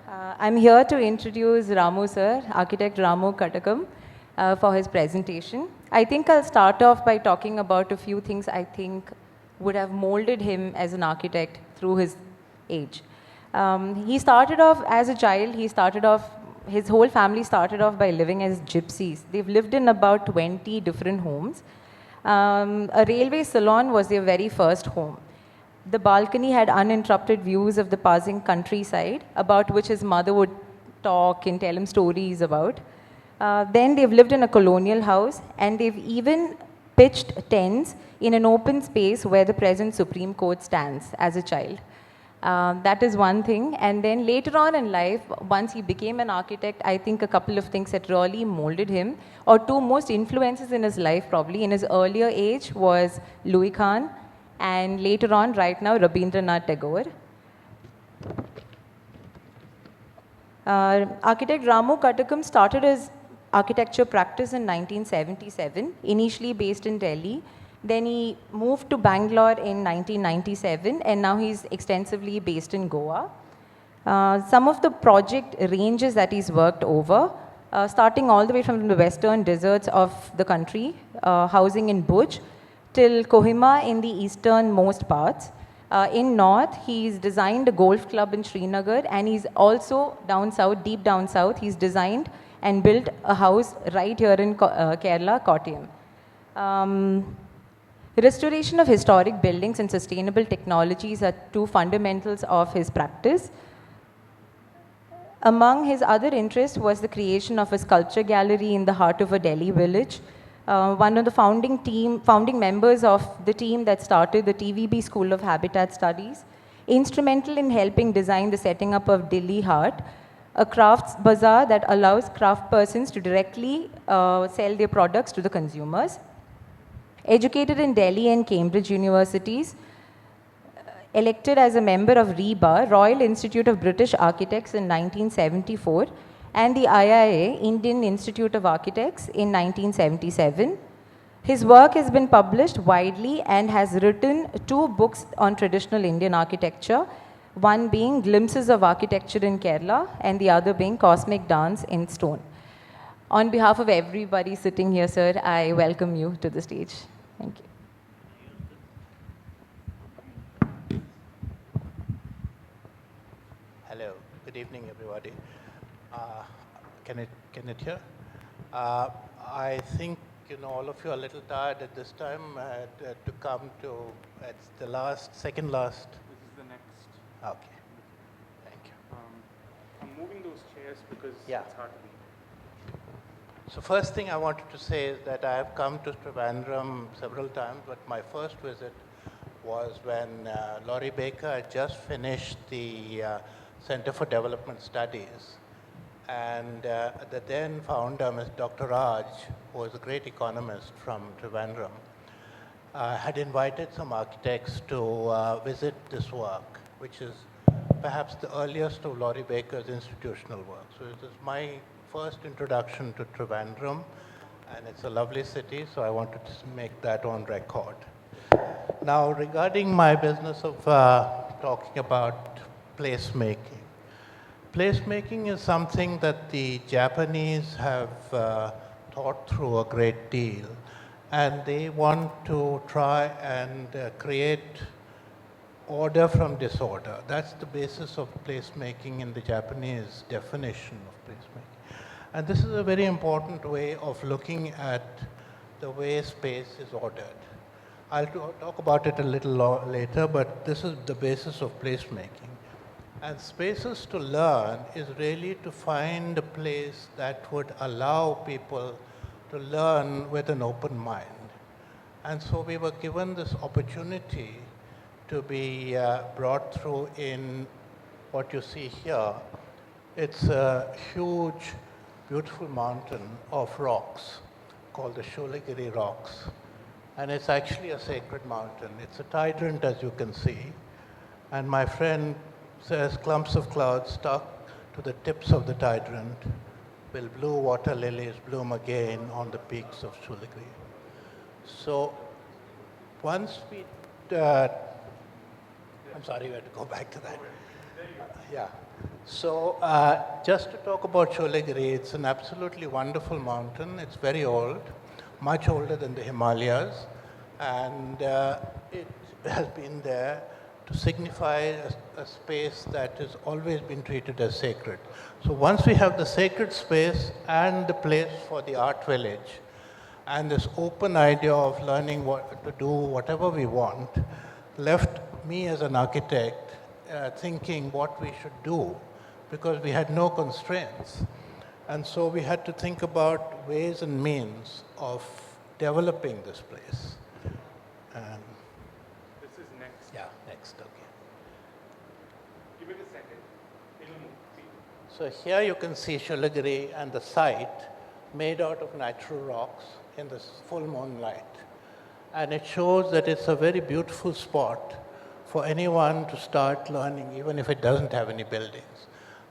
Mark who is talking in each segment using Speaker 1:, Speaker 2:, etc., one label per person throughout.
Speaker 1: I'm here to introduce Ramu sir, architect Ramu Katakam, for his presentation. I think I'll start off by talking about a few things I think would have molded him as an architect through his age. He started off as a child, his whole family started off by living as gypsies. They've lived in about 20 different homes. A railway salon was their very first home. The balcony had uninterrupted views of the passing countryside, about which his mother would talk and tell him stories about. Then they've lived in a colonial house, and they've even pitched tents in an open space where the present Supreme Court stands as a child. That is one thing. And then later on in life, once he became an architect, I think a couple of things that really molded him, or two most influences in his life probably, in his earlier age was Louis Khan, and later on, right now, Rabindranath Tagore. Architect Ramu Katakam started his architecture practice in 1977, initially based in Delhi. Then he moved to Bangalore in 1997, and now he's extensively based in Goa. Some of the project ranges that he's worked over, starting all the way from the western deserts of the country, housing in Bhuj, till Kohima in the easternmost parts. In north, he's designed a golf club in Srinagar, and he's also down south, deep down south, he's designed and built a house right here in Kerala, Kottayam. Restoration of historic buildings and sustainable technologies are two fundamentals of his practice. Among his other interests was the creation of a sculpture gallery in the heart of a Delhi village. One of the founding members of the team that started the TVB School of Habitat Studies, instrumental in helping design the setting up of Delhi Heart, a crafts bazaar that allows craft persons to directly sell their products to the consumers. Educated in Delhi and Cambridge universities, elected as a member of RIBA, Royal Institute of British Architects in 1974, and the IIA, Indian Institute of Architects, in 1977. His work has been published widely and has written 2 books on traditional Indian architecture, one being Glimpses of Architecture in Kerala, and the other being Cosmic Dance in Stone. On behalf of everybody sitting here, sir, I welcome you to the stage. Thank you.
Speaker 2: Hello, good evening, everybody. Can it hear? I think all of you are a little tired at this time to come to. It's the second last.
Speaker 3: This is the next.
Speaker 2: Okay, thank you.
Speaker 3: I'm moving those chairs because
Speaker 2: Yeah.
Speaker 3: it's hard to be.
Speaker 2: So first thing I wanted to say is that I have come to Trivandrum several times, but my first visit was when Laurie Baker had just finished the Center for Development Studies. And the then founder, Ms. Dr. Raj, who was a great economist from Trivandrum, had invited some architects to visit this work, which is perhaps the earliest of Laurie Baker's institutional work. So it is my first introduction to Trivandrum, and it's a lovely city, so I wanted to make that on record. Now, regarding my business of talking about placemaking. Placemaking is something that the Japanese have thought through a great deal, and they want to try and create order from disorder. That's the basis of placemaking in the Japanese definition of placemaking. And this is a very important way of looking at the way space is ordered. I'll talk about it a little later, but this is the basis of placemaking. And spaces to learn is really to find a place that would allow people to learn with an open mind. And so we were given this opportunity to be brought through in what you see here. It's a huge, beautiful mountain of rocks called the Sholigiri Rocks. And it's actually a sacred mountain. It's a hydrant, as you can see. And my friend says clumps of clouds stuck to the tips of the hydrant will blue water lilies bloom again on the peaks of Sholigiri. So once we, I'm sorry, we had to go back to that. Yeah. So, just to talk about Sholigiri, it's an absolutely wonderful mountain. It's very old, much older than the Himalayas, and it has been there to signify a space that has always been treated as sacred. So, once we have the sacred space and the place for the art village, and this open idea of learning what to do whatever we want, left me as an architect thinking what we should do because we had no constraints. And so we had to think about ways and means of developing this place. And
Speaker 3: This is next.
Speaker 2: yeah, next, okay.
Speaker 3: Give it a second. It'll move. See.
Speaker 2: So here you can see Sholigiri and the site made out of natural rocks in the full moonlight. And it shows that it's a very beautiful spot for anyone to start learning, even if it doesn't have any buildings.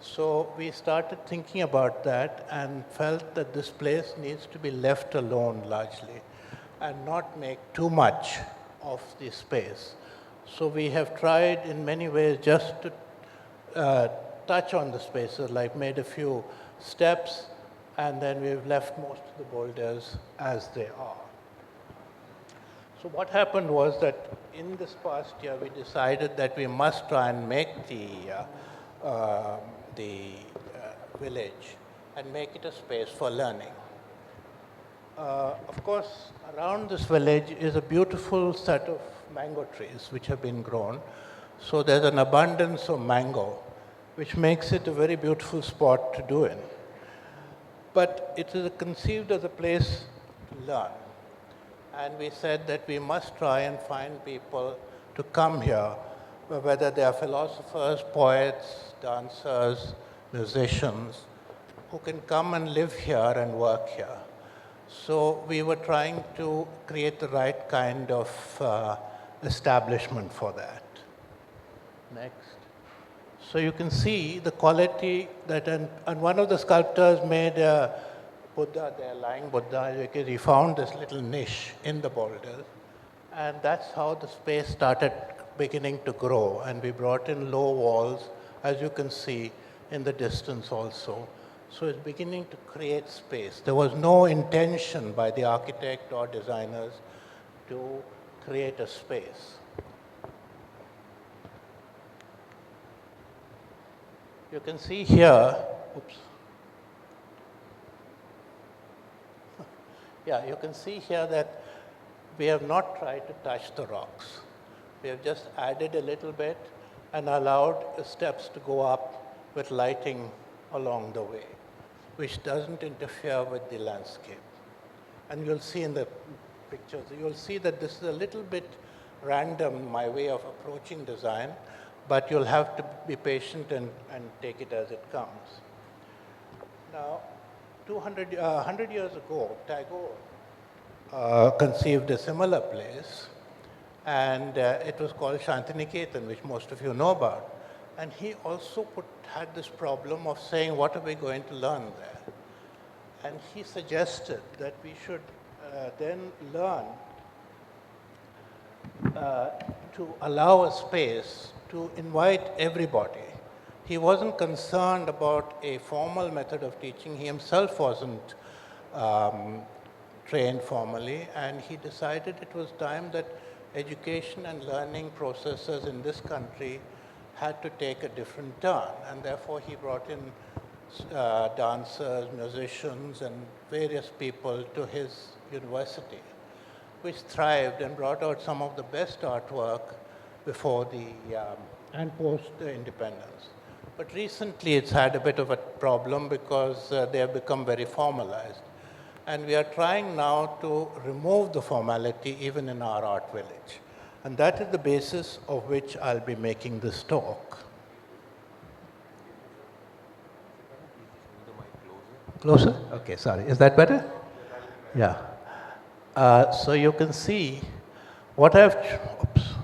Speaker 2: So we started thinking about that and felt that this place needs to be left alone largely and not make too much of the space. So we have tried in many ways just to touch on the spaces, like made a few steps, and then we've left most of the boulders as they are. So what happened was that in this past year, we decided that we must try and make the village and make it a space for learning. Of course, around this village is a beautiful set of mango trees which have been grown. So there's an abundance of mango, which makes it a very beautiful spot to do in. But it is conceived as a place to learn. And we said that we must try and find people to come here, whether they are philosophers, poets, dancers, musicians, who can come and live here and work here. So we were trying to create the right kind of establishment for that. Next. So you can see the quality that, and one of the sculptors made a Buddha there, lying Buddha, because he found this little niche in the boulders. And that's how the space started beginning to grow. And we brought in low walls, as you can see in the distance also. So it's beginning to create space. There was no intention by the architect or designers to create a space. You can see here, oops. Yeah, you can see here that we have not tried to touch the rocks. We have just added a little bit and allowed steps to go up with lighting along the way, which doesn't interfere with the landscape. And you'll see in the pictures, you'll see that this is a little bit random, my way of approaching design, but you'll have to be patient and take it as it comes. Now, 100 years ago, Tagore conceived a similar place, and it was called Shantiniketan, which most of you know about. And he also had this problem of saying, what are we going to learn there? And he suggested that we should then learn to allow a space to invite everybody. He wasn't concerned about a formal method of teaching. He himself wasn't trained formally, and he decided it was time that education and learning processes in this country had to take a different turn, and therefore he brought in dancers, musicians, and various people to his university, which thrived and brought out some of the best artwork before the and post independence. But recently it's had a bit of a problem because they have become very formalized. And we are trying now to remove the formality even in our art village. And that is the basis of which I'll be making this talk. Closer? Okay, sorry. Is that better? Yeah. So you can see what I've, oops,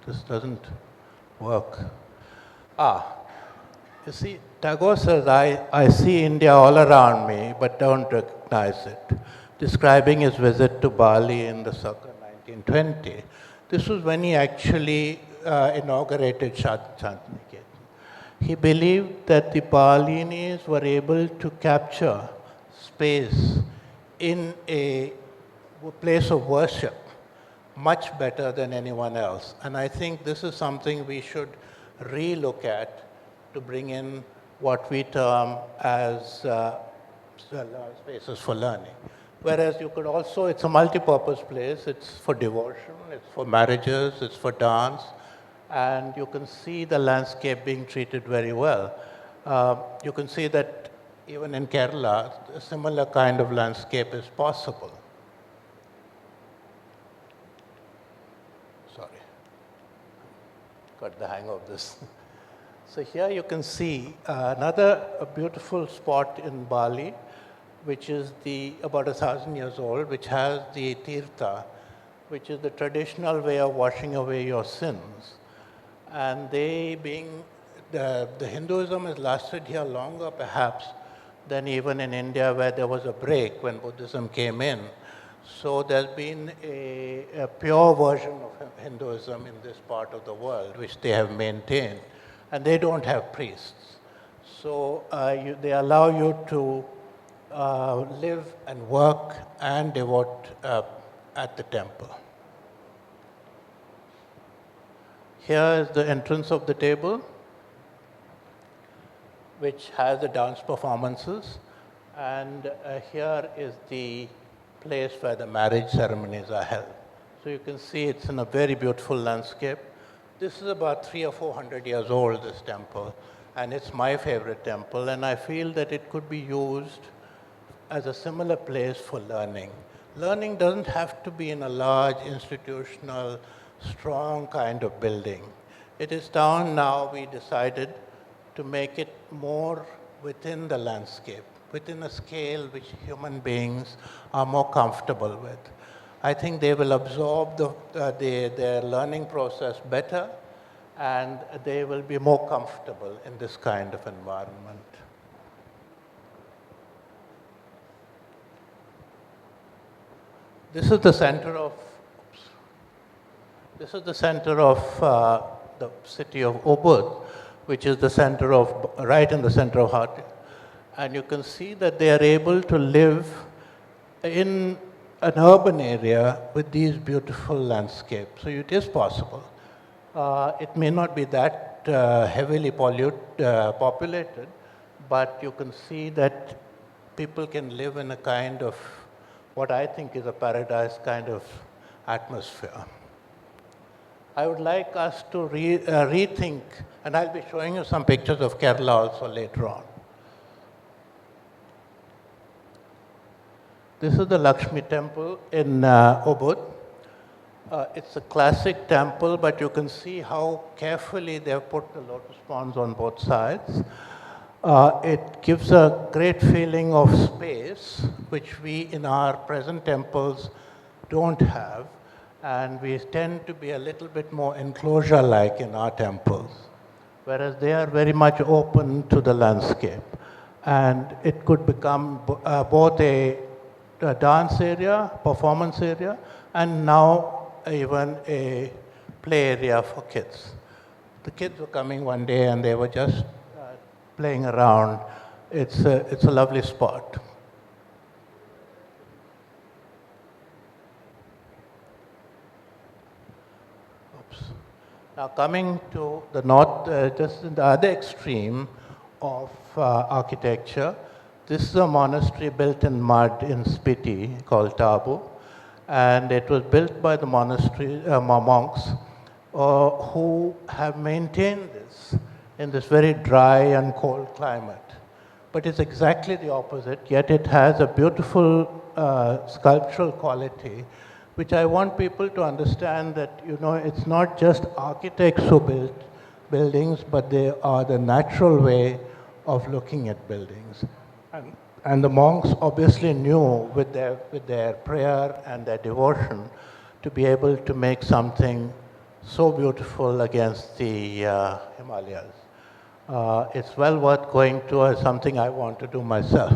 Speaker 2: this doesn't work. You see, Tagore says, I see India all around me, but don't recognize it, describing his visit to Bali in the circa 1920. This was when he actually inaugurated Shantiniketan. He believed that the Balinese were able to capture space in a place of worship much better than anyone else. And I think this is something we should re-look at to bring in what we term as spaces for learning. Whereas you could also, it's a multi-purpose place. It's for devotion, it's for marriages, it's for dance, and you can see the landscape being treated very well. You can see that even in Kerala, a similar kind of landscape is possible. Sorry, got the hang of this. So here you can see another beautiful spot in Bali, which is about 1,000 years old, which has the tirtha, which is the traditional way of washing away your sins. And the Hinduism has lasted here longer perhaps than even in India, where there was a break when Buddhism came in. So there's been a pure version of Hinduism in this part of the world, which they have maintained. And they don't have priests. So they allow you to live and work and devote at the temple. Here is the entrance of the table, which has the dance performances. And here is the place where the marriage ceremonies are held. So you can see it's in a very beautiful landscape. This is about 300 or 400 years old, this temple, and it's my favorite temple, and I feel that it could be used as a similar place for learning. Learning doesn't have to be in a large, institutional, strong kind of building. It is down now, we decided to make it more within the landscape, within a scale which human beings are more comfortable with. I think they will absorb their learning process better, and they will be more comfortable in this kind of environment. This is the center of the city of Ubud, which is the center of, right in the center of Hati. And you can see that they are able to live in an urban area with these beautiful landscapes. So it is possible. It may not be that heavily populated, but you can see that people can live in a kind of what I think is a paradise kind of atmosphere. I would like us to rethink, and I'll be showing you some pictures of Kerala also later on. This is the Lakshmi temple in Ubud. It's a classic temple, but you can see how carefully they have put the lotus ponds on both sides. It gives a great feeling of space, which we in our present temples don't have, and we tend to be a little bit more enclosure-like in our temples, whereas they are very much open to the landscape. And it could become both a dance area, performance area, and now even a play area for kids. The kids were coming one day and they were just playing around. It's a lovely spot. Oops. Now coming to the north, just in the other extreme of architecture, this is a monastery built in mud in Spiti called Tabu, and it was built by the monastery monks who have maintained this in this very dry and cold climate. But it's exactly the opposite, yet it has a beautiful sculptural quality, which I want people to understand that, you know, it's not just architects who build buildings, but they are the natural way of looking at buildings. And the monks obviously knew with their prayer and their devotion to be able to make something so beautiful against the Himalayas. It's well worth going to, as something I want to do myself.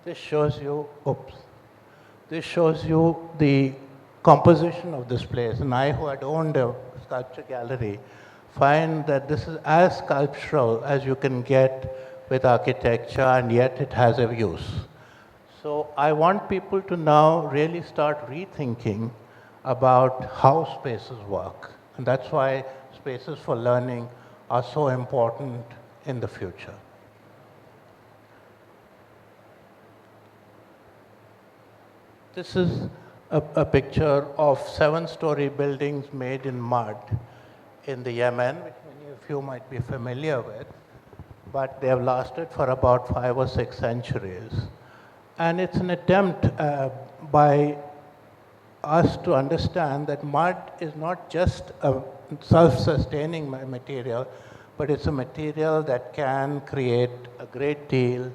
Speaker 2: This shows you, oops, this shows you the composition of this place. And I, who had owned a sculpture gallery, find that this is as sculptural as you can get with architecture, and yet it has a use. So I want people to now really start rethinking about how spaces work. And that's why spaces for learning are so important in the future. This is a picture of 7-story buildings made in mud in the Yemen, which many of you might be familiar with, but they have lasted for about 5 or 6 centuries. And it's an attempt by us to understand that mud is not just a self-sustaining material, but it's a material that can create a great deal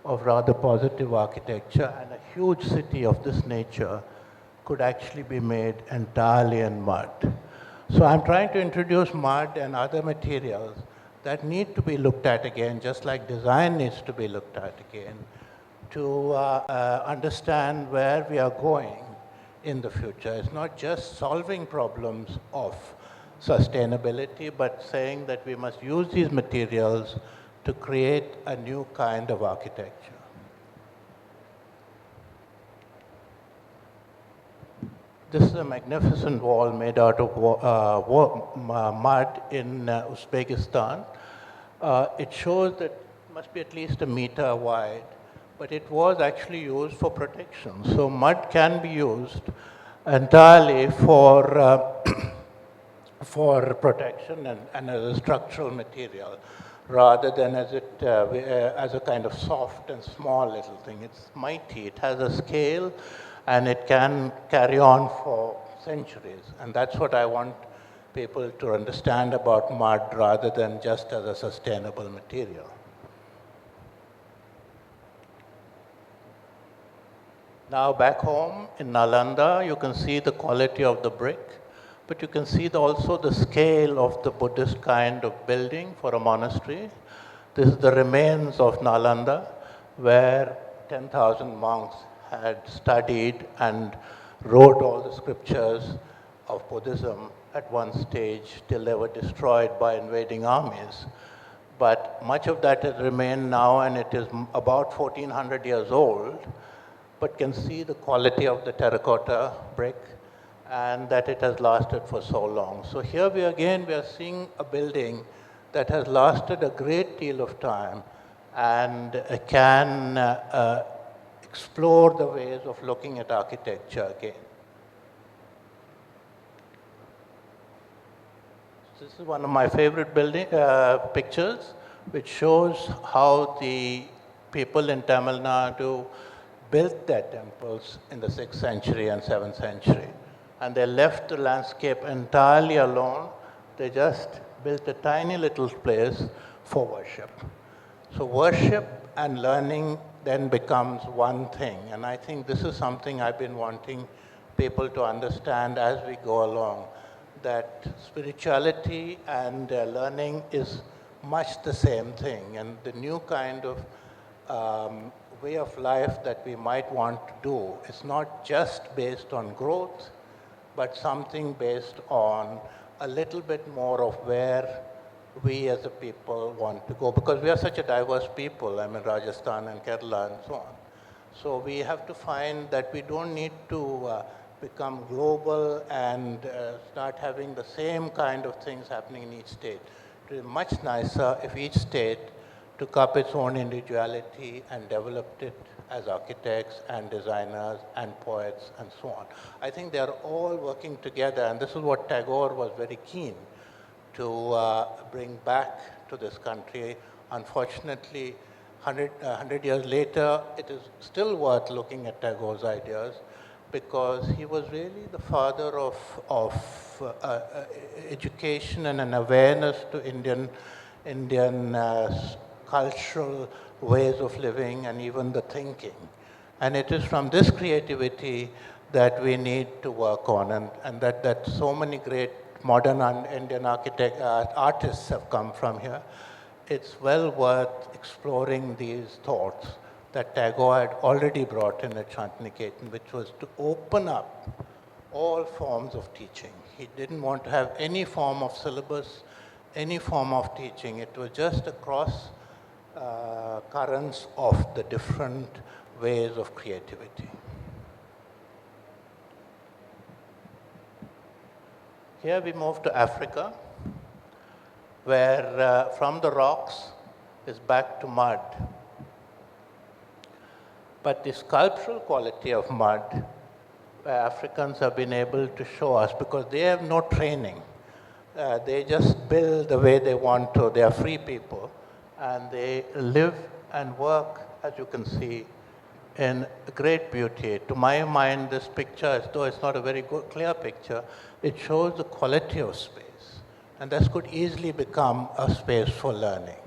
Speaker 2: of rather positive architecture, and a huge city of this nature could actually be made entirely in mud. So I'm trying to introduce mud and other materials that need to be looked at again, just like design needs to be looked at again, to understand where we are going in the future. It's not just solving problems of sustainability, but saying that we must use these materials to create a new kind of architecture. This is a magnificent wall made out of mud in Uzbekistan. It shows that it must be at least 1 meter wide, but it was actually used for protection. So mud can be used entirely for, for protection and as a structural material, rather than as, as a kind of soft and small little thing. It's mighty, it has a scale, and it can carry on for centuries. And that's what I want people to understand about mud, rather than just as a sustainable material. Now back home in Nalanda, you can see the quality of the brick, but you can see also the scale of the Buddhist kind of building for a monastery. This is the remains of Nalanda, where 10,000 monks had studied and wrote all the scriptures of Buddhism at one stage till they were destroyed by invading armies. But much of that has remained now, and it is about 1400 years old, but can see the quality of the terracotta brick and that it has lasted for so long. So here we are seeing a building that has lasted a great deal of time and can explore the ways of looking at architecture again. This is one of my favorite pictures, which shows how the people in Tamil Nadu built their temples in the 6th century and 7th century. And they left the landscape entirely alone. They just built a tiny little place for worship. So worship and learning then becomes one thing. And I think this is something I've been wanting people to understand as we go along, that spirituality and learning is much the same thing. And the new kind of way of life that we might want to do is not just based on growth, but something based on a little bit more of where we as a people want to go, because we are such a diverse people. I'm in Rajasthan and Kerala and so on. So we have to find that we don't need to become global and start having the same kind of things happening in each state. It would be much nicer if each state took up its own individuality and developed it as architects and designers and poets and so on. I think they are all working together, and this is what Tagore was very keen to bring back to this country. Unfortunately, 100 years later, it is still worth looking at Tagore's ideas, because he was really the father of education and an awareness to Indian cultural ways of living and even the thinking. And it is from this creativity that we need to work on, and that so many great modern Indian artists have come from here. It's well worth exploring these thoughts that Tagore had already brought in at Shantiniketan, which was to open up all forms of teaching. He didn't want to have any form of syllabus, any form of teaching. It was just across currents of the different ways of creativity. Here we move to Africa, where from the rocks is back to mud. But the sculptural quality of mud, Africans have been able to show us, because they have no training. They just build the way they want to. They are free people. And they live and work, as you can see, in great beauty. To my mind, this picture, as though it's not a very good, clear picture, it shows the quality of space. And this could easily become a space for learning.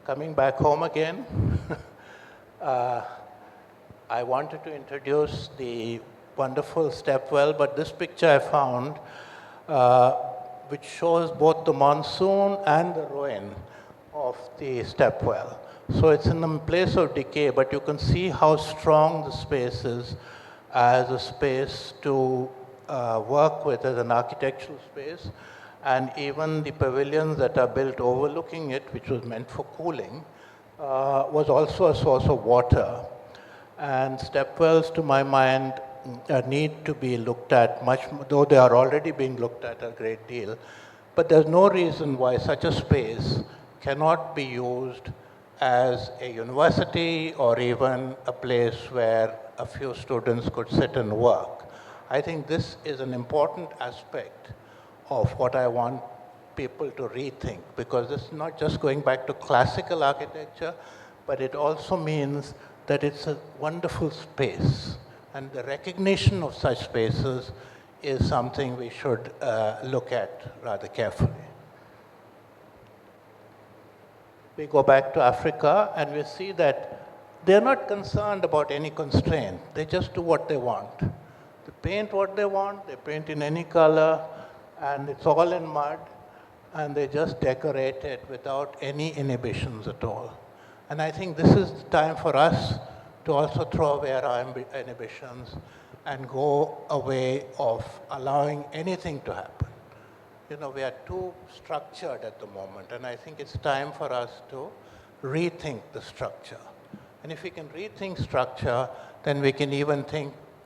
Speaker 2: Coming back home again, I wanted to introduce the wonderful stepwell, but this picture I found, which shows both the monsoon and the ruin of the stepwell. So it's in a place of decay, but you can see how strong the space is as a space to work with, as an architectural space. And even the pavilions that are built overlooking it, which was meant for cooling, was also a source of water. And stepwells, to my mind, need to be looked at much, though they are already being looked at a great deal. But there's no reason why such a space cannot be used as a university or even a place where a few students could sit and work. I think this is an important aspect of what I want people to rethink, because this is not just going back to classical architecture, but it also means that it's a wonderful space. And the recognition of such spaces is something we should look at rather carefully. We go back to Africa and we see that they're not concerned about any constraint. They just do what they want. They paint what they want, they paint in any color, and it's all in mud, and they just decorate it without any inhibitions at all. And I think this is the time for us to also throw away our inhibitions and go a way of allowing anything to happen. You know, we are too structured at the moment, and I think it's time for us to rethink the structure. And if we can rethink structure, then we can even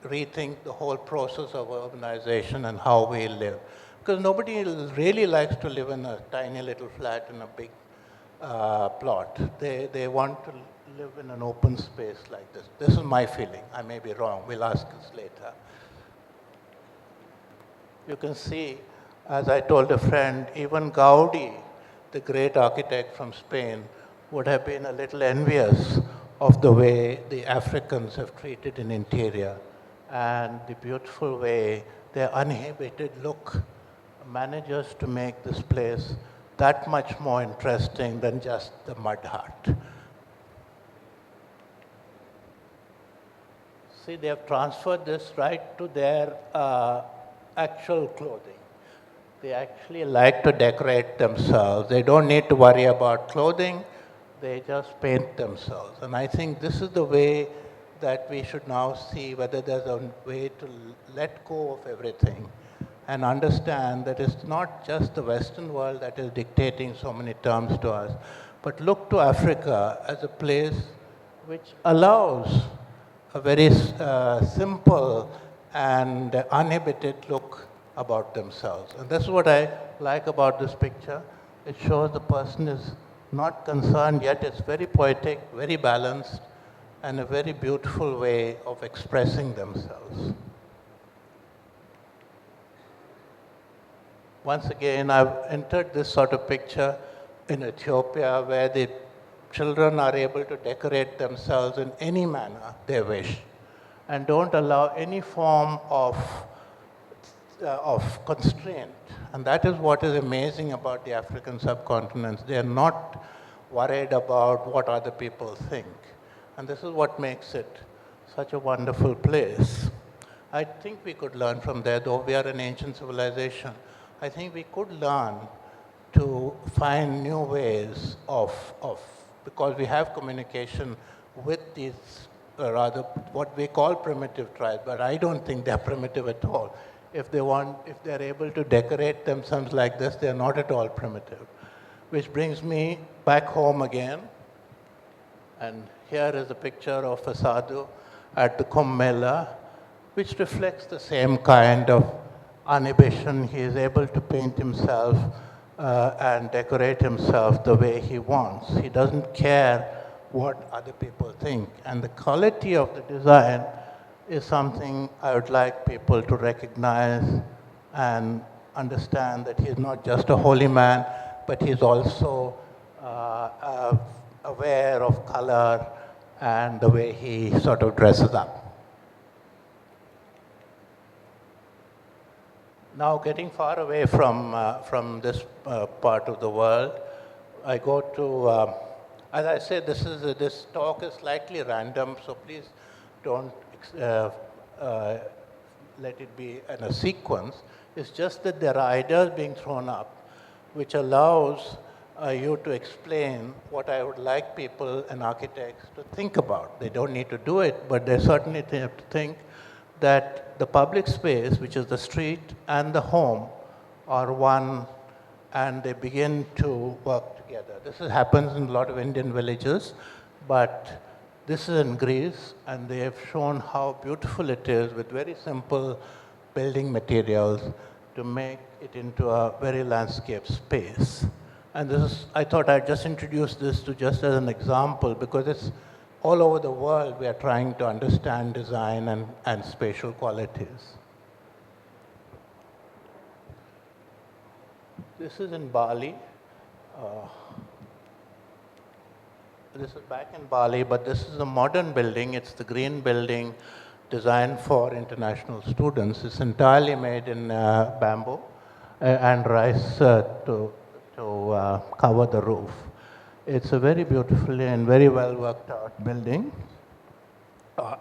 Speaker 2: rethink the whole process of urbanization and how we live. Because nobody really likes to live in a tiny little flat in a big plot. They want to live in an open space like this. This is my feeling. I may be wrong. We'll ask this later. You can see, as I told a friend, even Gaudi, the great architect from Spain, would have been a little envious of the way the Africans have treated an interior and the beautiful way their uninhibited look manages to make this place that much more interesting than just the mud hut. See, they have transferred this right to their actual clothing. They actually like to decorate themselves. They don't need to worry about clothing. They just paint themselves. And I think this is the way that we should now see whether there's a way to let go of everything and understand that it's not just the Western world that is dictating so many terms to us, but look to Africa as a place which allows a very simple and uninhibited look about themselves. And that's what I like about this picture. It shows the person is not concerned, yet it's very poetic, very balanced, and a very beautiful way of expressing themselves. Once again, I've entered this sort of picture in Ethiopia where the children are able to decorate themselves in any manner they wish and don't allow any form of constraint. And that is what is amazing about the African subcontinent. They are not worried about what other people think. And this is what makes it such a wonderful place. I think we could learn from there, though we are an ancient civilization. I think we could learn to find new ways of because we have communication with these rather what we call primitive tribes, but I don't think they're primitive at all. If they're able to decorate themselves like this, they're not at all primitive. Which brings me back home again. And here is a picture of a sadhu at the Kumbh Mela, which reflects the same kind of inhibition. He is able to paint himself and decorate himself the way he wants. He doesn't care what other people think. And the quality of the design is something I would like people to recognize and understand that he's not just a holy man, but he's also aware of color and the way he sort of dresses up. Now, getting far away from this part of the world, I go to, as I said, this talk is slightly random, so please don't let it be in a sequence. It's just that there are ideas being thrown up which allows you to explain what I would like people and architects to think about. They don't need to do it, but they certainly have to think that the public space, which is the street and the home, are one, and they begin to work together. Happens in a lot of Indian villages, but this is in Greece, and they have shown how beautiful it is with very simple building materials to make it into a very landscape space. And I thought I'd just introduce this to just as an example, because it's all over the world we are trying to understand design and spatial qualities. This is in Bali. This is back in Bali, but this is a modern building. It's the green building designed for international students. It's entirely made in bamboo and rice to cover the roof. It's a very beautifully and very well worked out building,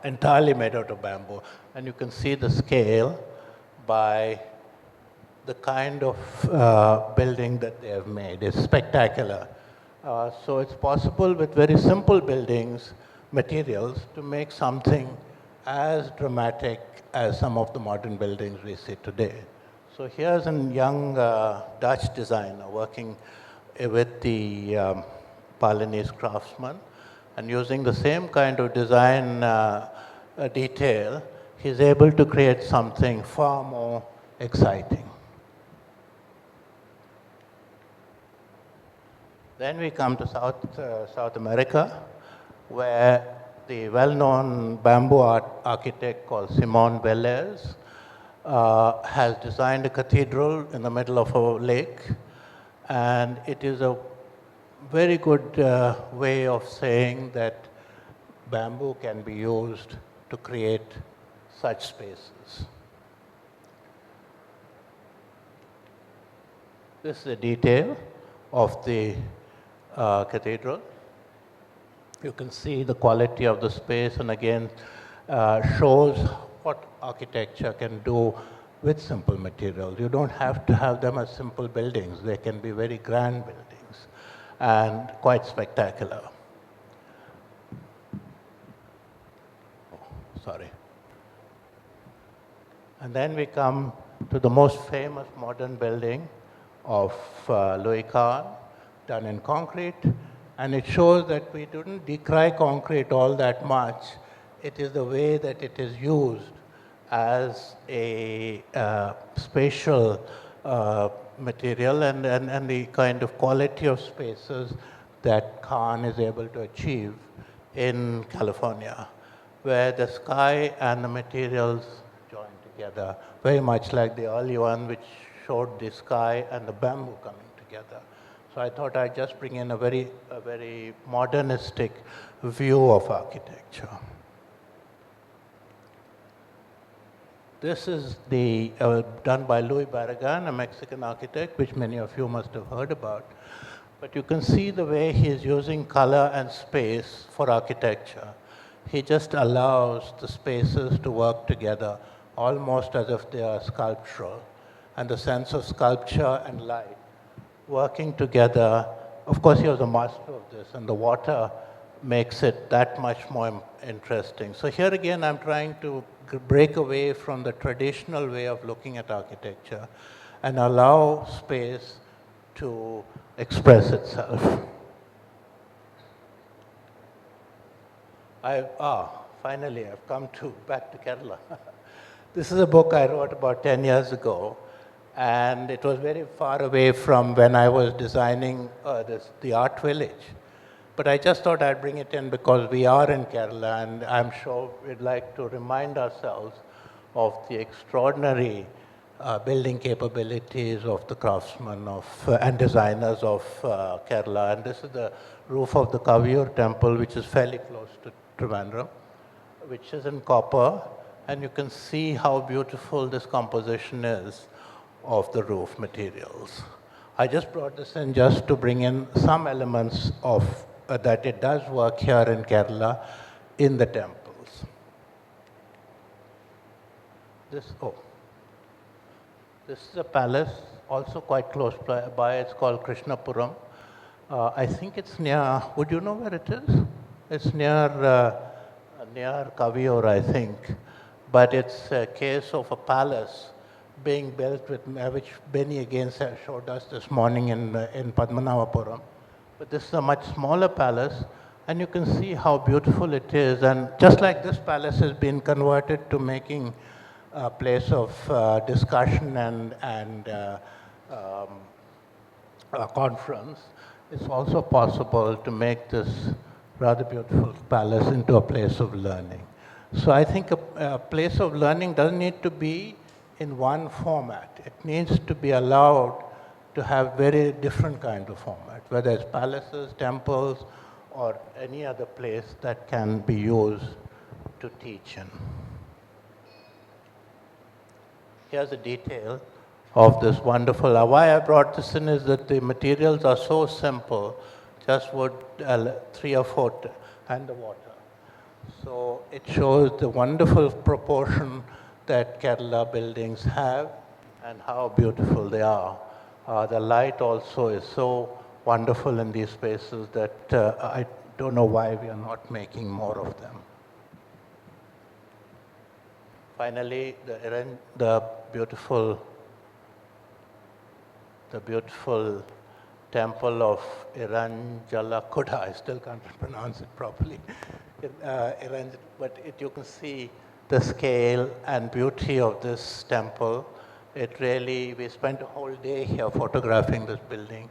Speaker 2: entirely made out of bamboo. And you can see the scale by the kind of building that they have made. It's spectacular. So it's possible with very simple buildings, materials, to make something as dramatic as some of the modern buildings we see today. So here's a young Dutch designer working with the Balinese craftsman, and using the same kind of design detail, he's able to create something far more exciting. Then we come to South America, where the well-known bamboo architect called Simón Vélez has designed a cathedral in the middle of a lake, and it is a very good way of saying that bamboo can be used to create such spaces. This is a detail of the cathedral. You can see the quality of the space, and again shows what architecture can do with simple materials. You don't have to have them as simple buildings. They can be very grand buildings and quite spectacular. Oh, sorry. And then we come to the most famous modern building of Louis Kahn, done in concrete. And it shows that we didn't decry concrete all that much. It is the way that it is used as a spatial material and the kind of quality of spaces that Kahn is able to achieve in California, where the sky and the materials join together, very much like the early one which showed the sky and the bamboo coming together. So I thought I'd just bring in a very modernistic view of architecture. This is done by Luis Barragan, a Mexican architect, which many of you must have heard about. But you can see the way he is using color and space for architecture. He just allows the spaces to work together, almost as if they are sculptural. And the sense of sculpture and light working together. Of course, he was a master of this, and the water makes it that much more interesting. So here again, I'm trying to break away from the traditional way of looking at architecture and allow space to express itself. Finally, I've come back to Kerala. This is a book I wrote about 10 years ago, and it was very far away from when I was designing the art village. But I just thought I'd bring it in because we are in Kerala, and I'm sure we'd like to remind ourselves of the extraordinary building capabilities of the craftsmen and designers of Kerala. And this is the roof of the Kaviyur temple, which is fairly close to Trivandrum, which is in copper. And you can see how beautiful this composition is of the roof materials. I just brought this in just to bring in some elements of that it does work here in Kerala in the temples. This is a palace, also quite close by. It's called Krishnapuram. I think it's near, would you know where it is? It's near Kaviyur, I think. But it's a case of a palace being built with, which Benny again showed us this morning in Padmanabhapuram. But this is a much smaller palace, and you can see how beautiful it is. And just like this palace has been converted to making a place of discussion and conference, it's also possible to make this rather beautiful palace into a place of learning. So I think a place of learning doesn't need to be in one format. It needs to be allowed to have very different kinds of format, whether it's palaces, temples, or any other place that can be used to teach in. Here's a detail of this wonderful. Why I brought this in is that the materials are so simple, just wood, 3 or 4, and the water. So it shows the wonderful proportion that Kerala buildings have and how beautiful they are. The light also is so wonderful in these spaces that I don't know why we are not making more of them. Finally, the beautiful temple of Iranjalakuda. I still can't pronounce it properly. But you can see the scale and beauty of this temple. We spent a whole day here photographing this building.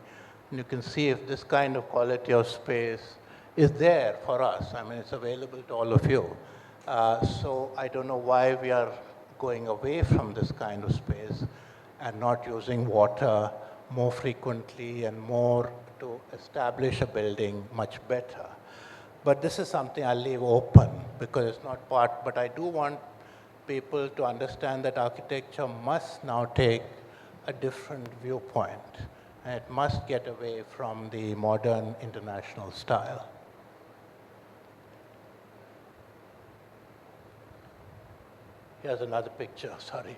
Speaker 2: And you can see if this kind of quality of space is there for us. I mean, it's available to all of you. So I don't know why we are going away from this kind of space and not using water more frequently and more to establish a building much better. But this is something I'll leave open because it's not part, but I do want people to understand that architecture must now take a different viewpoint. And it must get away from the modern international style. Here's another picture, sorry.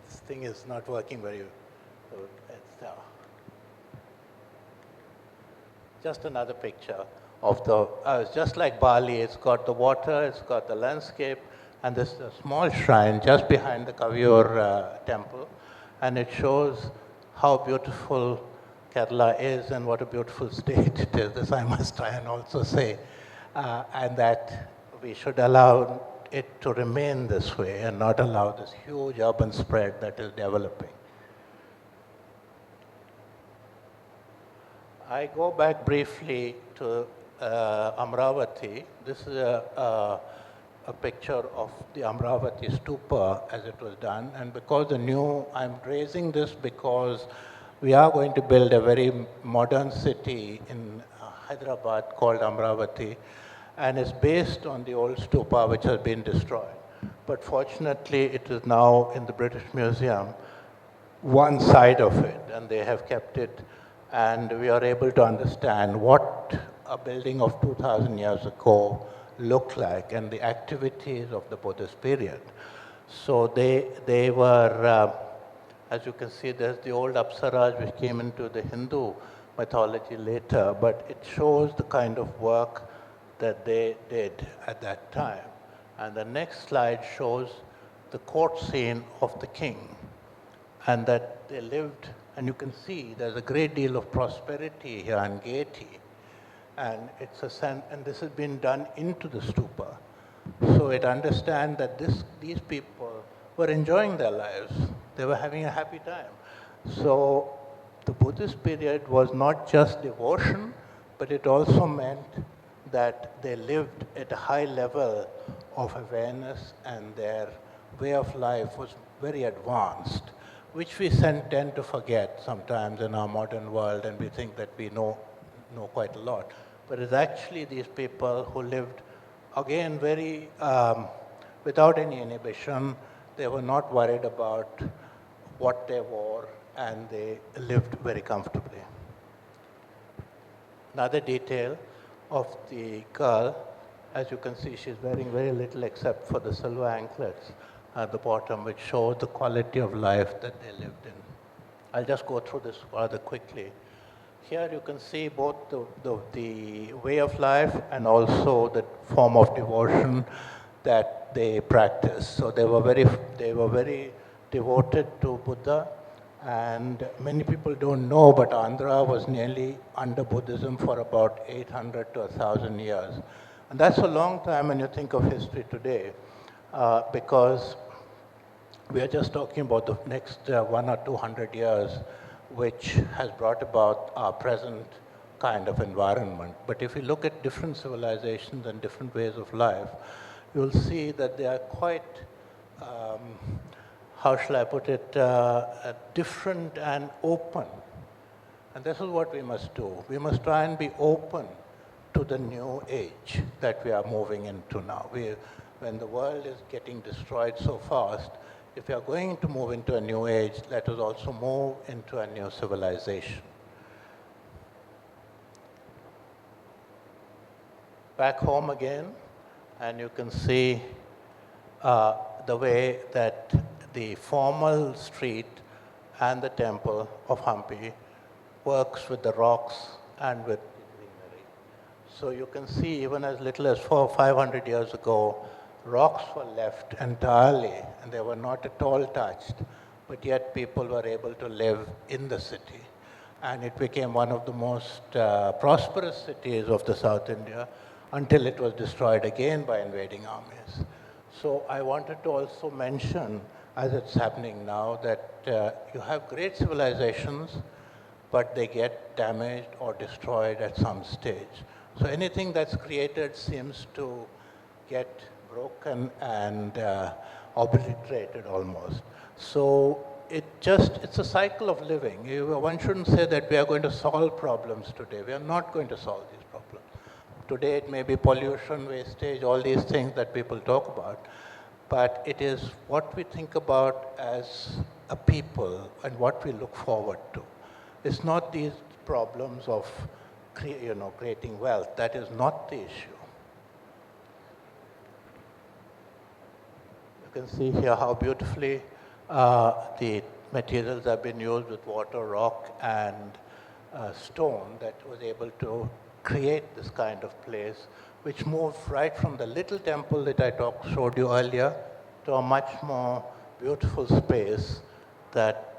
Speaker 2: This thing is not working very well. It's just another picture of just like Bali, it's got the water, it's got the landscape, and this is a small shrine just behind the Kaviyur temple, and it shows how beautiful Kerala is and what a beautiful state it is. This I must try and also say, and that we should allow it to remain this way and not allow this huge urban spread that is developing. I go back briefly to Amravati. This is a picture of the Amravati stupa as it was done. And because I'm raising this because we are going to build a very modern city in Hyderabad called Amravati. And it's based on the old stupa which has been destroyed. But fortunately, it is now in the British Museum, one side of it, and they have kept it. And we are able to understand what a building of 2,000 years ago looked like and the activities of the Buddhist period. So they were, as you can see, there's the old apsaras which came into the Hindu mythology later, but it shows the kind of work that they did at that time. And the next slide shows the court scene of the king, and that they lived, and you can see there's a great deal of prosperity here and gaiety, and and this has been done into the stupa. So it understands that these people were enjoying their lives. They were having a happy time. So the Buddhist period was not just devotion, but it also meant that they lived at a high level of awareness, and their way of life was very advanced, which we tend to forget sometimes in our modern world, and we think that we know quite a lot. But it's actually these people who lived, again, very without any inhibition. They were not worried about what they wore, and they lived very comfortably. Another detail of the girl, as you can see, she's wearing very little except for the silver anklets at the bottom, which show the quality of life that they lived in. I'll just go through this rather quickly. Here you can see both the way of life and also the form of devotion that they practiced. So they were very devoted to Buddha, and many people don't know, but Andhra was nearly under Buddhism for about 800 to 1,000 years. And that's a long time when you think of history today, because we are just talking about the next 100 or 200 years, which has brought about our present kind of environment. But if you look at different civilizations and different ways of life, you'll see that they are quite, how shall I put it, different and open. And this is what we must do. We must try and be open to the new age that we are moving into now. When the world is getting destroyed so fast, if we are going to move into a new age, let us also move into a new civilization. Back home again, and you can see the way that the formal street and the temple of Hampi works with the rocks and with the greenery. So you can see even as little as 400 or 500 years ago, rocks were left entirely and they were not at all touched, but yet people were able to live in the city. And it became one of the most prosperous cities of the South India until it was destroyed again by invading armies. So I wanted to also mention, as it's happening now, that you have great civilizations, but they get damaged or destroyed at some stage. So anything that's created seems to get broken and obliterated almost. So it's a cycle of living. One shouldn't say that we are going to solve problems today. We are not going to solve these problems. Today it may be pollution, wastage, all these things that people talk about, but it is what we think about as a people and what we look forward to. It's not these problems of creating wealth. That is not the issue. You can see here how beautifully the materials have been used with water, rock, and stone that was able to create this kind of place, which moved right from the little temple that I showed you earlier to a much more beautiful space that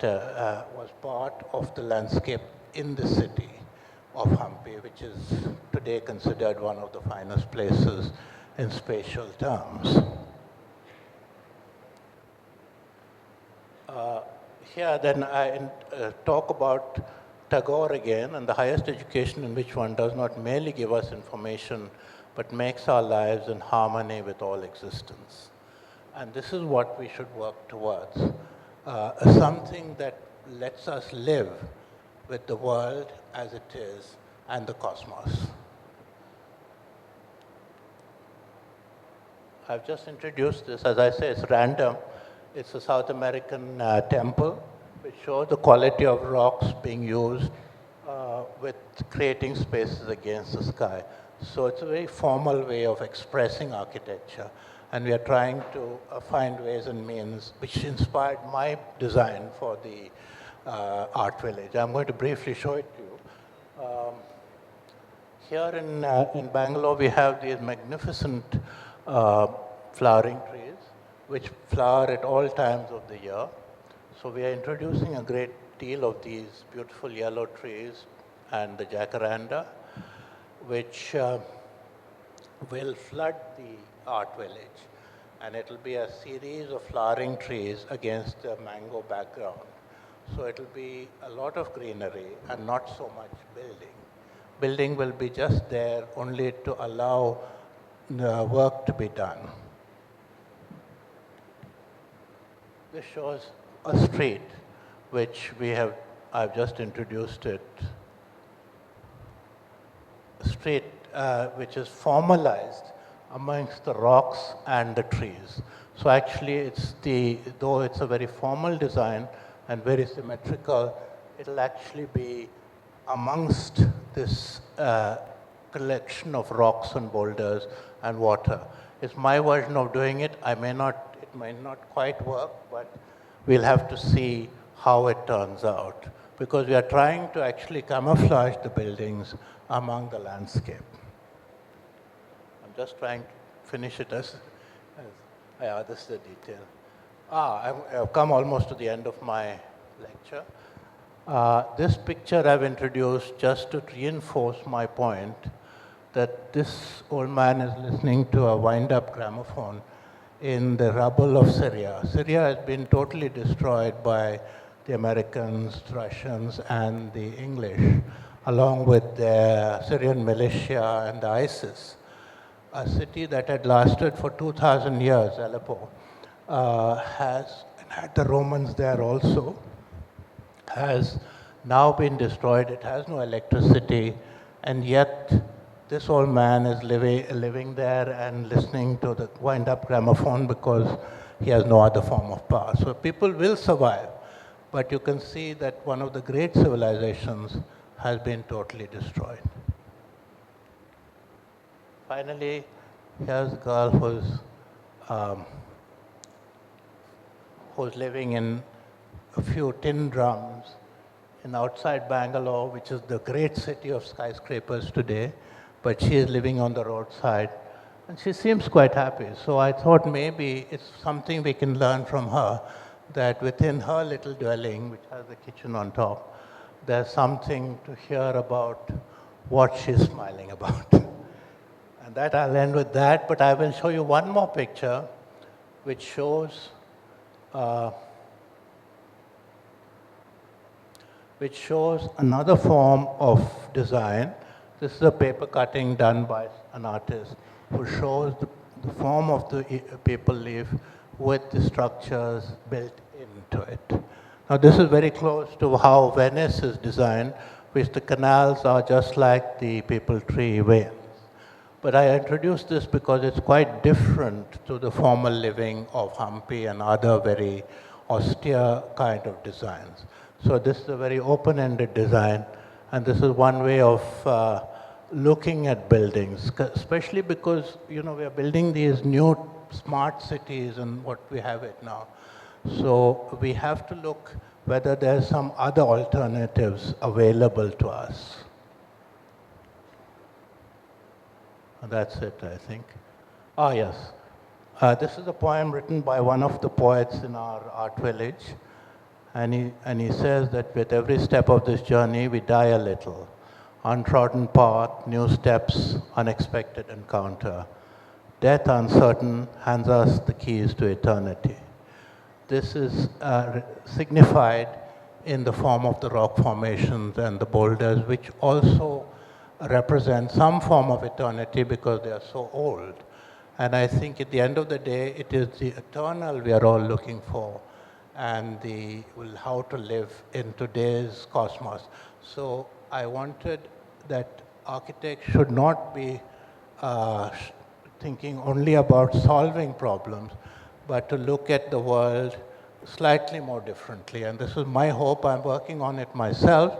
Speaker 2: was part of the landscape in the city of Hampi, which is today considered one of the finest places in spatial terms. Here then I talk about Tagore again, and the highest education in which one does not merely give us information, but makes our lives in harmony with all existence. And this is what we should work towards, something that lets us live with the world as it is and the cosmos. I've just introduced this. As I say, it's random. It's a South American temple, which shows the quality of rocks being used with creating spaces against the sky. So it's a very formal way of expressing architecture. And we are trying to find ways and means which inspired my design for the art village. I'm going to briefly show it to you. Here in Bangalore, we have these magnificent uh, flowering trees, which flower at all times of the year. So we are introducing a great deal of these beautiful yellow trees and the jacaranda, which will flood the art village. And it will be a series of flowering trees against a mango background. So it will be a lot of greenery and not so much building. Building will be just there only to allow the work to be done. This shows a street which I've just introduced it. A street which is formalized amongst the rocks and the trees. So actually though it's a very formal design and very symmetrical, it'll actually be amongst this collection of rocks and boulders and water. It's my version of doing it. It may not quite work, but we'll have to see how it turns out, because we are trying to actually camouflage the buildings among the landscape. I'm just trying to finish it yeah, this is the detail. I've come almost to the end of my lecture. This picture I've introduced just to reinforce my point that this old man is listening to a wind-up gramophone in the rubble of Syria. Syria has been totally destroyed by the Americans, Russians, and the English, along with the Syrian militia and the ISIS. A city that had lasted for 2,000 years, Aleppo, had the Romans there also, has now been destroyed. It has no electricity, and yet this old man is living there and listening to the wind-up gramophone because he has no other form of power. So people will survive, but you can see that one of the great civilizations has been totally destroyed. Finally, here's a girl who's living in a few tin drums in outside Bangalore, which is the great city of skyscrapers today, but she is living on the roadside, and she seems quite happy. So I thought maybe it's something we can learn from her, that within her little dwelling, which has a kitchen on top, there's something to hear about what she's smiling about. And that I'll end with that, but I will show you one more picture which shows another form of design. This is a paper cutting done by an artist who shows the form of the paper leaf with the structures built into it. Now this is very close to how Venice is designed, which the canals are just like the maple tree veins. But I introduced this because it's quite different to the formal living of Hampi and other very austere kind of designs. So this is a very open-ended design, and this is one way of looking at buildings, especially because we are building these new smart cities and what we have it now. So we have to look whether there's some other alternatives available to us. That's it, I think. Yes. This is a poem written by one of the poets in our art village. And he says that with every step of this journey, we die a little. Untrodden path, new steps, unexpected encounter. Death uncertain hands us the keys to eternity. This is signified in the form of the rock formations and the boulders, which also represent some form of eternity because they are so old. And I think at the end of the day, it is the eternal we are all looking for, and how to live in today's cosmos. So I wanted that architects should not be thinking only about solving problems, but to look at the world slightly more differently. And this is my hope. I'm working on it myself.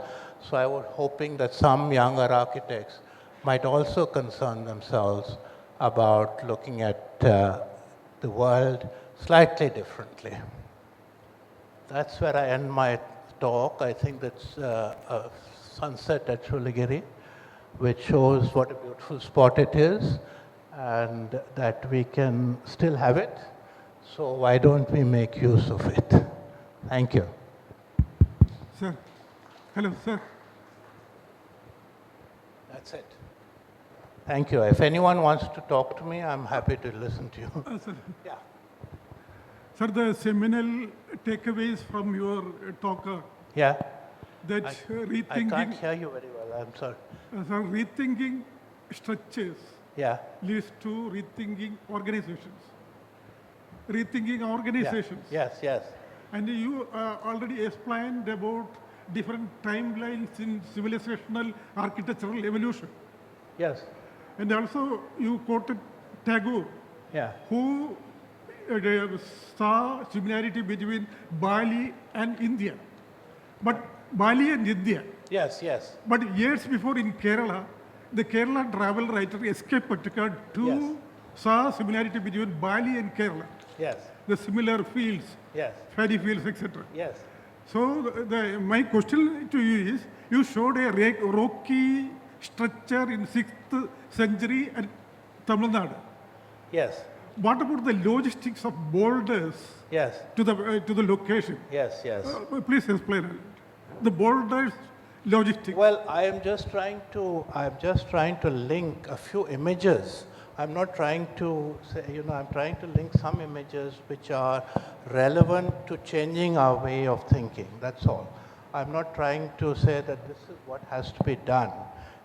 Speaker 2: So I was hoping that some younger architects might also concern themselves about looking at the world slightly differently. That's where I end my talk. I think that's sunset at Shoolagiri, which shows what a beautiful spot it is and that we can still have it. So why don't we make use of it? Thank you.
Speaker 4: Sir. Hello, sir.
Speaker 2: That's it. Thank you. If anyone wants to talk to me, I'm happy to listen to you.
Speaker 4: Sir.
Speaker 2: Yeah.
Speaker 4: Sir, the seminal takeaways from your talk are
Speaker 2: Yeah.
Speaker 4: that
Speaker 2: I
Speaker 4: rethinking,
Speaker 2: can't hear you very well. I'm sorry.
Speaker 4: sir, rethinking structures
Speaker 2: Yeah.
Speaker 4: leads to rethinking organizations. Rethinking organizations.
Speaker 2: Yes, yes.
Speaker 4: And you already explained about different timelines in civilizational architectural evolution.
Speaker 2: Yes.
Speaker 4: And also you quoted Tagore,
Speaker 2: Yeah.
Speaker 4: who saw similarity between Bali and India. But Bali and India.
Speaker 2: Yes, yes.
Speaker 4: But years before in Kerala, the Kerala travel writer S.K. Patkar too
Speaker 2: Yes.
Speaker 4: saw similarity between Bali and Kerala.
Speaker 2: Yes.
Speaker 4: The similar fields,
Speaker 2: Yes.
Speaker 4: paddy fields, etc.
Speaker 2: Yes.
Speaker 4: So my question to you is, you showed a rocky structure in 6th century at Tamil Nadu.
Speaker 2: Yes.
Speaker 4: What about the logistics of boulders
Speaker 2: Yes.
Speaker 4: to the location?
Speaker 2: Yes, yes.
Speaker 4: Please explain the boulders logistics.
Speaker 2: Well, I'm just trying to link a few images. I'm not trying to say, I'm trying to link some images which are relevant to changing our way of thinking. That's all. I'm not trying to say that this is what has to be done.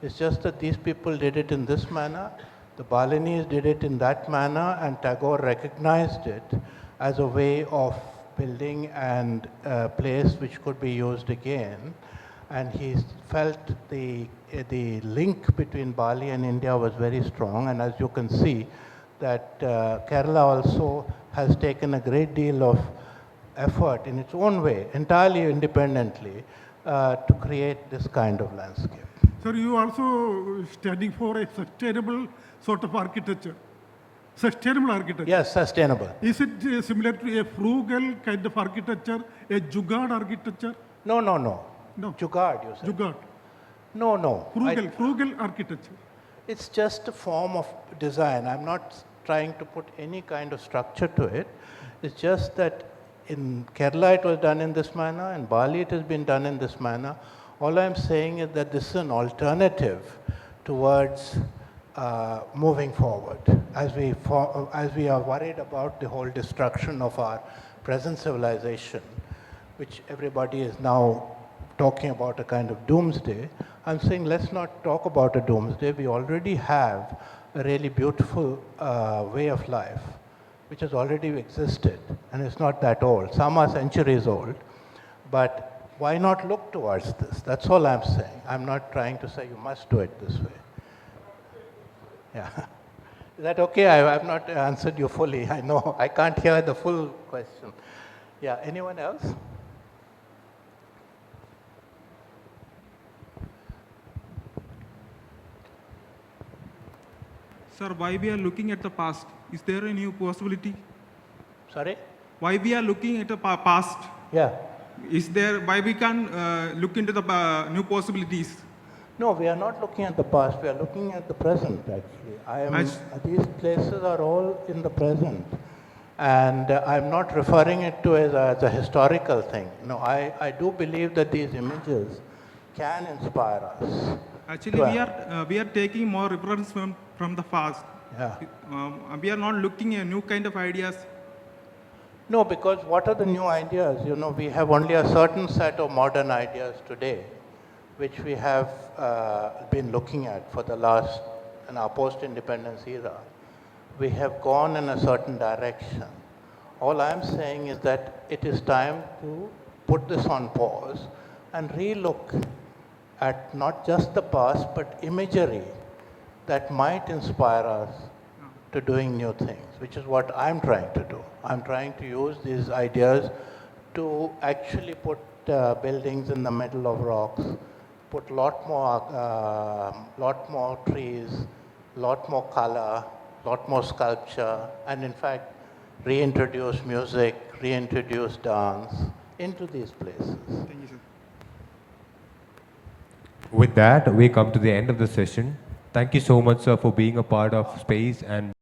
Speaker 2: It's just that these people did it in this manner, the Balinese did it in that manner, and Tagore recognized it as a way of building and a place which could be used again. And he felt the link between Bali and India was very strong. And as you can see, that Kerala also has taken a great deal of effort in its own way, entirely independently, to create this kind of landscape.
Speaker 4: Sir, you also standing for a sustainable sort of architecture. Sustainable architecture.
Speaker 2: Yes, sustainable.
Speaker 4: Is it similar to a frugal kind of architecture, a jugaad architecture?
Speaker 2: No.
Speaker 4: No.
Speaker 2: Jugaad, you said.
Speaker 4: Jugaad.
Speaker 2: No.
Speaker 4: Frugal architecture.
Speaker 2: It's just a form of design. I'm not trying to put any kind of structure to it. It's just that in Kerala it was done in this manner, in Bali it has been done in this manner. All I'm saying is that this is an alternative towards moving forward as we are worried about the whole destruction of our present civilization, which everybody is now talking about a kind of doomsday. I'm saying let's not talk about a doomsday. We already have a really beautiful way of life which has already existed, and it's not that old. Some are centuries old, but why not look towards this? That's all I'm saying. I'm not trying to say you must do it this way. Yeah. Is that okay? I've not answered you fully. I know. I can't hear the full question. Yeah. Anyone else?
Speaker 5: Sir, why we are looking at the past? Is there a new possibility?
Speaker 2: Sorry?
Speaker 5: Why we are looking at the past?
Speaker 2: Yeah.
Speaker 5: Is there, why we can look into the new possibilities?
Speaker 2: No, we are not looking at the past. We are looking at the present, actually. These places are all in the present. And I'm not referring it to as a historical thing. No, I do believe that these images can inspire us.
Speaker 5: Actually, we are taking more reference from the past.
Speaker 2: Yeah.
Speaker 5: We are not looking at new kind of ideas.
Speaker 2: No, because what are the new ideas? We have only a certain set of modern ideas today, which we have been looking at for the last, in our post-independence era. We have gone in a certain direction. All I'm saying is that it is time to put this on pause and re-look at not just the past, but imagery that might inspire us to doing new things, which is what I'm trying to do. I'm trying to use these ideas to actually put buildings in the middle of rocks, put lot more trees, lot more color, lot more sculpture, and in fact, reintroduce music, reintroduce dance into these places.
Speaker 5: Thank you, sir.
Speaker 6: With that, we come to the end of the session. Thank you so much, sir, for being a part of Space and